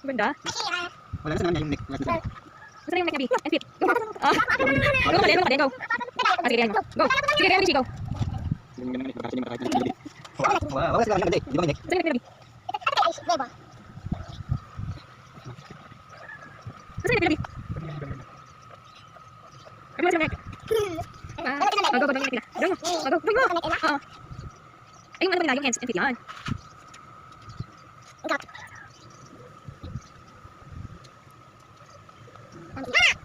Benda. Wala na sana yung neck. Gusto na yung neck na B. And fit. Go. Ah. Go ka din, go. Ah, sige, ganyan mo. Go. Sige, ganyan mo, go. Wala sila ng neck. Di ba neck? Gusto na yung neck na B. Gusto na yung neck na B. Ano ba sila neck? Go, go, go, neck na. Go, go, go, go. Oo. Ay, yung ano ba nila, yung hands and feet yan.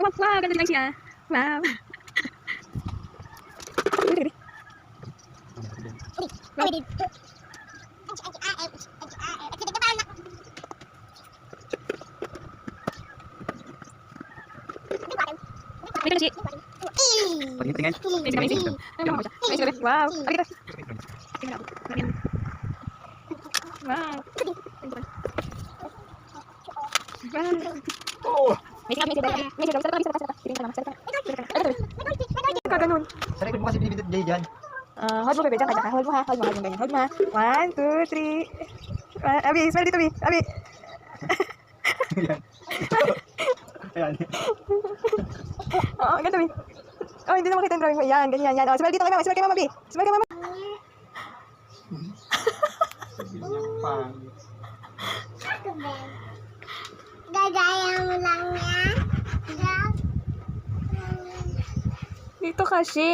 Wow, ganda lang siya. Wow. Tingin. Wow. Wow. May kaganon. Saray ko mo kasi binibidot dyan. Hold mo, bebe. Diyan ka. Hold mo ha. Hold mo ganyan. Hold mo ha. 1, 2, 3. Abi, smile dito, Abi. Abi. Ayan. Oo, ganito, Abi. Oh, hindi na makita yung drawing mo. Yan, ganyan, yan. Oh, smile dito kay Mama. Smile kay Mama, Abi. Smile kay Mama. Gagaya mo lang yan. Dito kasi.